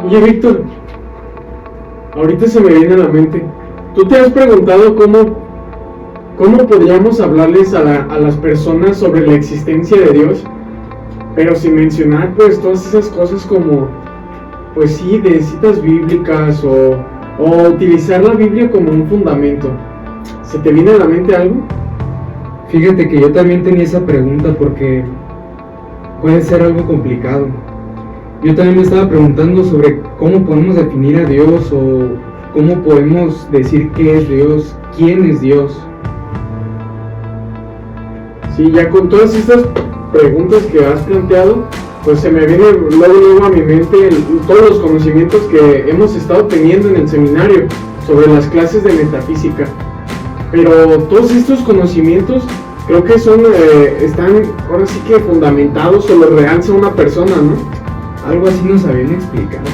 Oye, Víctor, ahorita se me viene a la mente. ¿Tú te has preguntado cómo podríamos hablarles a las personas sobre la existencia de Dios? Pero sin mencionar pues todas esas cosas como, pues sí, de citas bíblicas o utilizar la Biblia como un fundamento. ¿Se te viene a la mente algo? Fíjate que yo también tenía esa pregunta porque puede ser algo complicado. Yo también me estaba preguntando sobre cómo podemos definir a Dios o cómo podemos decir qué es Dios, quién es Dios. Sí, ya con todas estas preguntas que has planteado, pues se me viene luego a mi mente todos los conocimientos que hemos estado teniendo en el seminario sobre las clases de metafísica. Pero todos estos conocimientos creo que están ahora sí que fundamentados o lo realza una persona, ¿no? Algo así nos habían explicado,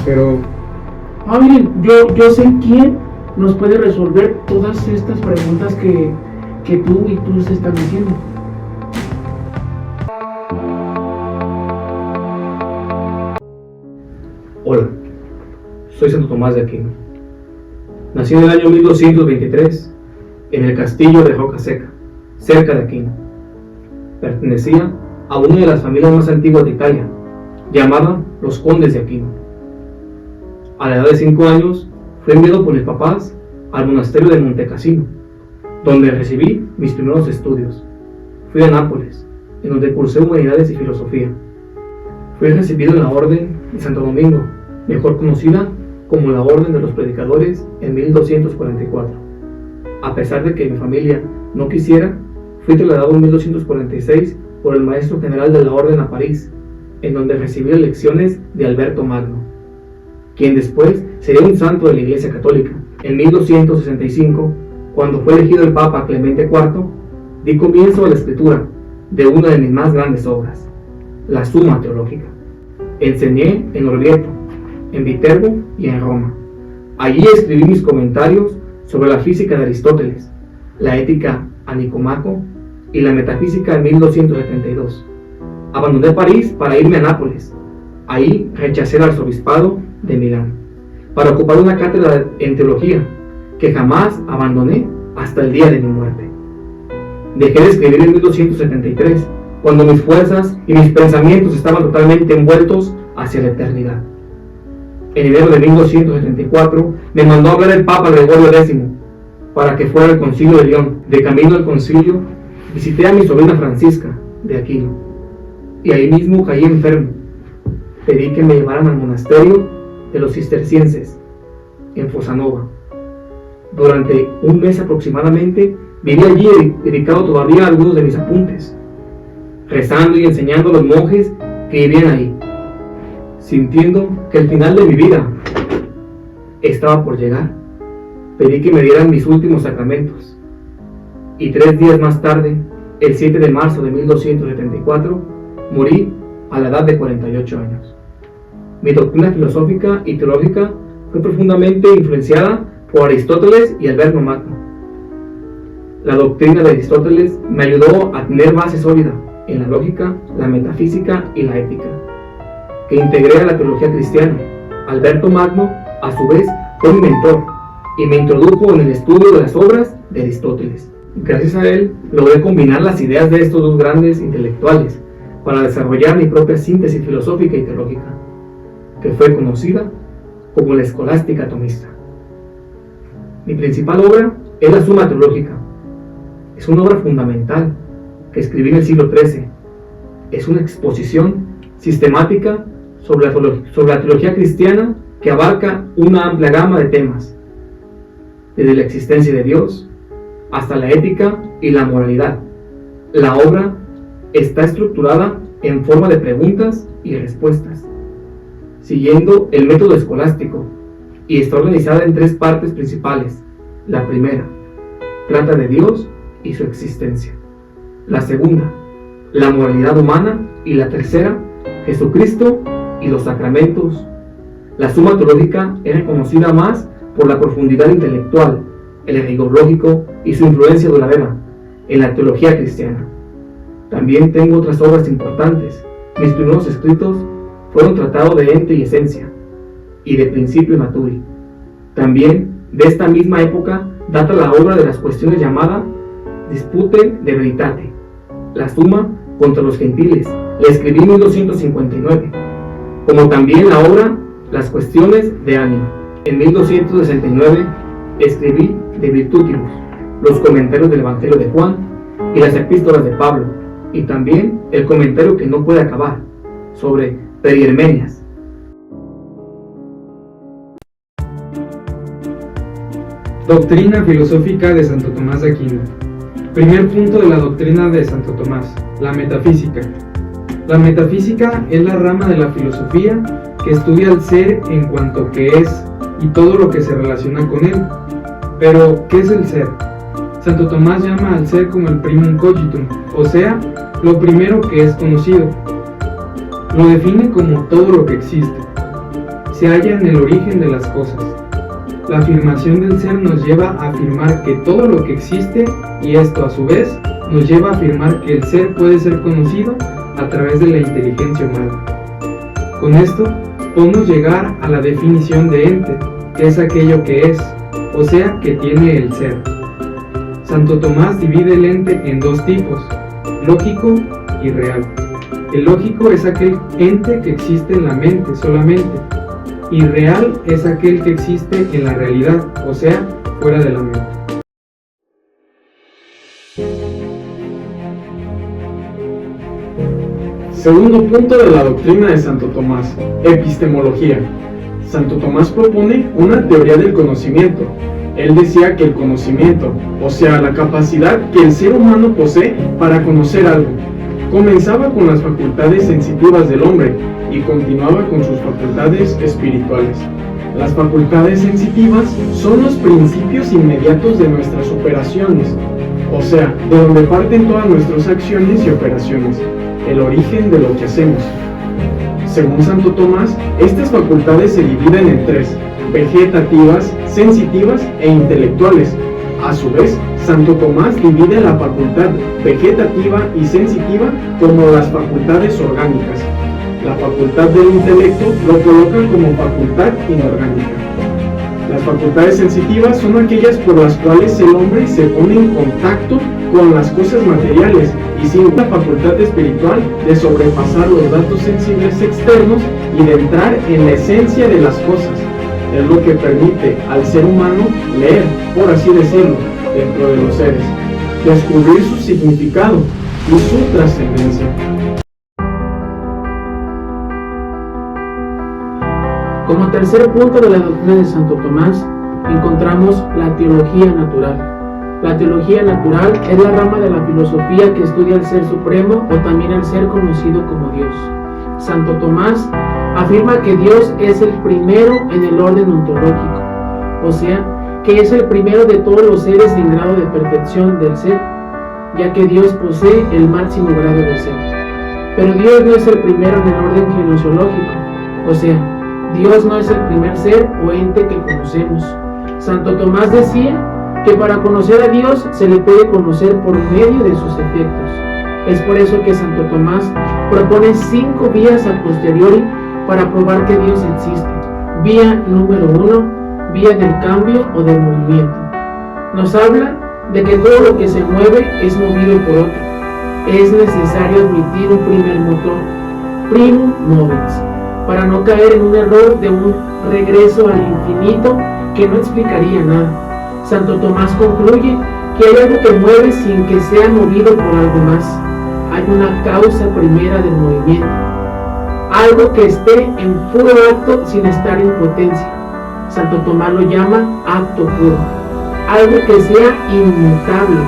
pero... miren, yo sé quién nos puede resolver todas estas preguntas que tú se están haciendo. Hola, soy Santo Tomás de Aquino. Nací en el año 1223 en el castillo de Roca Seca, cerca de Aquino. Pertenecía a una de las familias más antiguas de Italia, llamada los Condes de Aquino. A la edad de 5 años, fui enviado por mis papás al monasterio de Montecassino, donde recibí mis primeros estudios. Fui a Nápoles, en donde cursé humanidades y filosofía. Fui recibido en la Orden de Santo Domingo, mejor conocida como la Orden de los Predicadores, en 1244. A pesar de que mi familia no quisiera, fui trasladado en 1246 por el maestro general de la Orden a París, en donde recibí lecciones de Alberto Magno, quien después sería un santo de la Iglesia Católica. En 1265, cuando fue elegido el Papa Clemente IV, di comienzo a la escritura de una de mis más grandes obras, la Suma Teológica. Enseñé en Orvieto, en Viterbo y en Roma. Allí escribí mis comentarios sobre la física de Aristóteles, la ética a Nicomaco y la metafísica en 1272. Abandoné París para irme a Nápoles. Ahí rechacé el arzobispado de Milán para ocupar una cátedra en teología que jamás abandoné hasta el día de mi muerte. Dejé de escribir en 1273, cuando mis fuerzas y mis pensamientos estaban totalmente envueltos hacia la eternidad. En enero de 1274 me mandó a hablar el Papa Gregorio X para que fuera al Concilio de León. De camino al concilio visité a mi sobrina Francisca de Aquino y ahí mismo caí enfermo. Pedí que me llevaran al monasterio de los cistercienses en Fosanova. Durante un mes aproximadamente viví allí dedicado todavía a algunos de mis apuntes, rezando y enseñando a los monjes que vivían ahí, sintiendo que el final de mi vida estaba por llegar. Pedí que me dieran mis últimos sacramentos y 3 días más tarde, el 7 de marzo de 1274, morí a la edad de 48 años. Mi doctrina filosófica y teológica fue profundamente influenciada por Aristóteles y Alberto Magno. La doctrina de Aristóteles me ayudó a tener base sólida en la lógica, la metafísica y la ética, que integré a la teología cristiana. Alberto Magno, a su vez, fue mi mentor y me introdujo en el estudio de las obras de Aristóteles. Gracias a él, logré combinar las ideas de estos dos grandes intelectuales para desarrollar mi propia síntesis filosófica y teológica, que fue conocida como la escolástica atomista. Mi principal obra es la Suma Teológica. Es una obra fundamental que escribí en el siglo XIII. Es una exposición sistemática sobre la teología cristiana que abarca una amplia gama de temas, desde la existencia de Dios hasta la ética y la moralidad. La obra está estructurada en forma de preguntas y respuestas, siguiendo el método escolástico, y está organizada en 3 partes principales. La primera trata de Dios y su existencia. La segunda, la moralidad humana, y la tercera, Jesucristo y los sacramentos. La Suma Teológica es reconocida más por la profundidad intelectual, el rigor lógico y su influencia duradera en la teología cristiana. También tengo otras obras importantes. Mis primeros escritos fueron Tratado de Ente y Esencia, y de principio naturi. También de esta misma época data la obra de las cuestiones llamada Dispute de Veritate, la suma contra los gentiles, la escribí en 1259, como también la obra Las cuestiones de ánima. En 1269 escribí De Virtutibus, los comentarios del Evangelio de Juan y las epístolas de Pablo, y también el comentario que no puede acabar sobre Periermenias. Doctrina filosófica de Santo Tomás de Aquino. Primer punto de la doctrina de Santo Tomás, la metafísica. La metafísica es la rama de la filosofía que estudia el ser en cuanto que es y todo lo que se relaciona con él. Pero, ¿qué es el ser? Santo Tomás llama al ser como el primum cogitum, o sea, lo primero que es conocido. Lo define como todo lo que existe. Se halla en el origen de las cosas. La afirmación del ser nos lleva a afirmar que todo lo que existe, y esto a su vez nos lleva a afirmar que el ser puede ser conocido a través de la inteligencia humana. Con esto podemos llegar a la definición de ente, que es aquello que es, o sea, que tiene el ser. Santo Tomás divide el ente en dos tipos, lógico y real. El lógico es aquel ente que existe en la mente solamente, y real es aquel que existe en la realidad, o sea, fuera de la mente. Segundo punto de la doctrina de Santo Tomás, epistemología. Santo Tomás propone una teoría del conocimiento. Él decía que el conocimiento, o sea, la capacidad que el ser humano posee para conocer algo, comenzaba con las facultades sensitivas del hombre y continuaba con sus facultades espirituales. Las facultades sensitivas son los principios inmediatos de nuestras operaciones, o sea, de donde parten todas nuestras acciones y operaciones, el origen de lo que hacemos. Según Santo Tomás, estas facultades se dividen en tres: vegetativas, sensitivas e intelectuales. A su vez, Santo Tomás divide la facultad vegetativa y sensitiva como las facultades orgánicas. La facultad del intelecto lo coloca como facultad inorgánica. Las facultades sensitivas son aquellas por las cuales el hombre se pone en contacto con las cosas materiales y sin una facultad espiritual de sobrepasar los datos sensibles externos y de entrar en la esencia de las cosas. Es lo que permite al ser humano leer, por así decirlo, dentro de los seres, descubrir su significado y su trascendencia. Como tercer punto de la doctrina de Santo Tomás, encontramos la teología natural. La teología natural es la rama de la filosofía que estudia el ser supremo o también el ser conocido como Dios. Santo Tomás afirma que Dios es el primero en el orden ontológico, o sea, que es el primero de todos los seres en grado de perfección del ser, ya que Dios posee el máximo grado de ser. Pero Dios no es el primero en el orden genesiológico, o sea, Dios no es el primer ser o ente que conocemos. Santo Tomás decía que para conocer a Dios se le puede conocer por medio de sus efectos. Es por eso que Santo Tomás propone 5 vías a posteriori para probar que Dios existe. Vía número 1, vía del cambio o del movimiento. Nos habla de que todo lo que se mueve es movido por otro. Es necesario admitir un primer motor, primum movens, para no caer en un error de un regreso al infinito que no explicaría nada. Santo Tomás concluye que hay algo que mueve sin que sea movido por algo más. Hay una causa primera del movimiento, algo que esté en puro acto sin estar en potencia. Santo Tomás lo llama acto puro, algo que sea inmutable.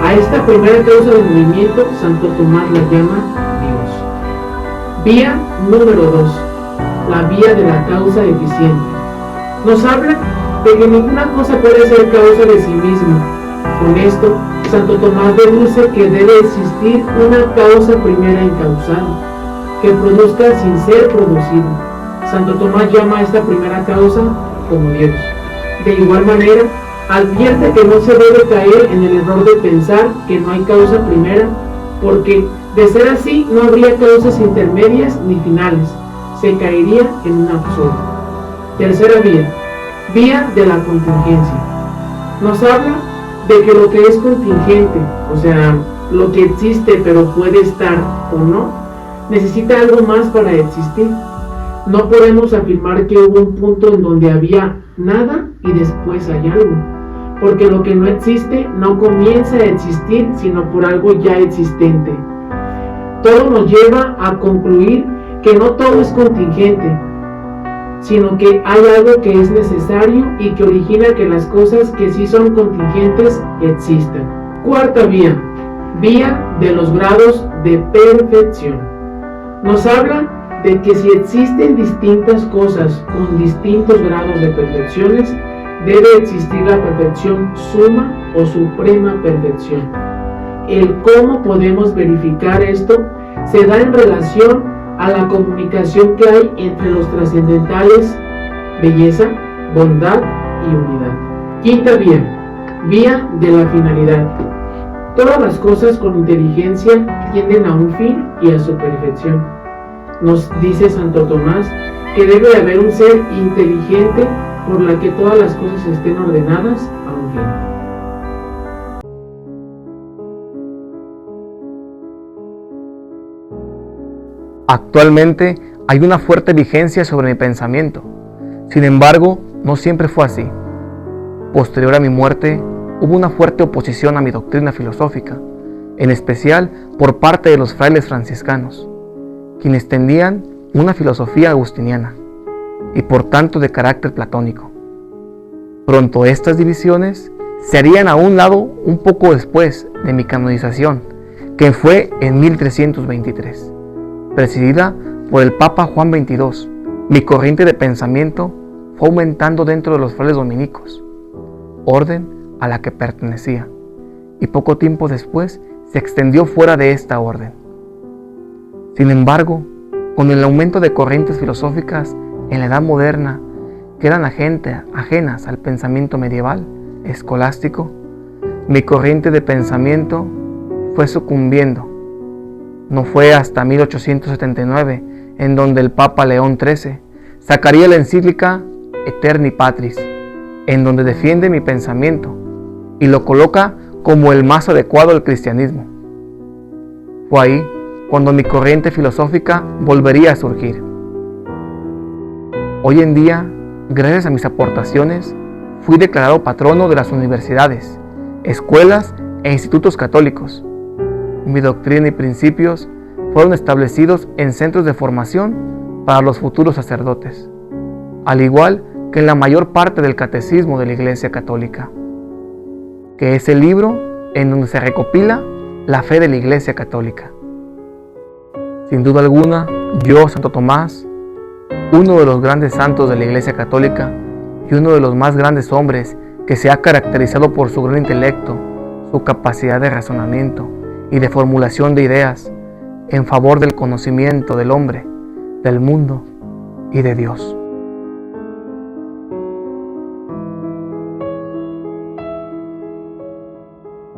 A esta primera causa del movimiento Santo Tomás la llama Dios. Vía número 2, la vía de la causa eficiente. Nos habla de que ninguna cosa puede ser causa de sí misma. Con esto, Santo Tomás deduce que debe existir una causa primera encausada, que produzca sin ser producido. Santo Tomás llama a esta primera causa como Dios. De igual manera, advierte que no se debe caer en el error de pensar que no hay causa primera, porque de ser así no habría causas intermedias ni finales. Se caería en un absurdo. Tercera vía, vía de la contingencia. Nos habla de que lo que es contingente, o sea, lo que existe pero puede estar o no, necesita algo más para existir. No podemos afirmar que hubo un punto en donde había nada y después hay algo, porque lo que no existe no comienza a existir sino por algo ya existente. Todo nos lleva a concluir que no todo es contingente, sino que hay algo que es necesario y que origina que las cosas que sí son contingentes existan. Cuarta vía, vía de los grados de perfección. Nos habla de que si existen distintas cosas con distintos grados de perfecciones, debe existir la perfección suma o suprema perfección. El cómo podemos verificar esto se da en relación a la comunicación que hay entre los trascendentales, belleza, bondad y unidad. Quinta vía, vía de la finalidad. Todas las cosas con inteligencia tienden a un fin y a su perfección. Nos dice Santo Tomás que debe haber un ser inteligente por la que todas las cosas estén ordenadas a un fin. Actualmente hay una fuerte vigencia sobre mi pensamiento. Sin embargo, no siempre fue así. Posterior a mi muerte, hubo una fuerte oposición a mi doctrina filosófica, en especial por parte de los frailes franciscanos, quienes tendían una filosofía agustiniana y por tanto de carácter platónico. Pronto estas divisiones se harían a un lado un poco después de mi canonización, que fue en 1323. Presidida por el Papa Juan XXII, mi corriente de pensamiento fue aumentando dentro de los frailes dominicos, orden a la que pertenecía, y poco tiempo después se extendió fuera de esta orden. Sin embargo, con el aumento de corrientes filosóficas en la Edad Moderna que eran ajenas al pensamiento medieval, escolástico, mi corriente de pensamiento fue sucumbiendo. No fue hasta 1879 en donde el Papa León XIII sacaría la encíclica Eterni Patris, en donde defiende mi pensamiento y lo coloca como el más adecuado al cristianismo. Fue ahí cuando mi corriente filosófica volvería a surgir. Hoy en día, gracias a mis aportaciones, fui declarado patrono de las universidades, escuelas e institutos católicos. Mi doctrina y principios fueron establecidos en centros de formación para los futuros sacerdotes, al igual que en la mayor parte del catecismo de la Iglesia Católica, que es el libro en donde se recopila la fe de la Iglesia Católica. Sin duda alguna, yo, Santo Tomás, uno de los grandes santos de la Iglesia Católica y uno de los más grandes hombres que se ha caracterizado por su gran intelecto, su capacidad de razonamiento y de formulación de ideas en favor del conocimiento del hombre, del mundo y de Dios.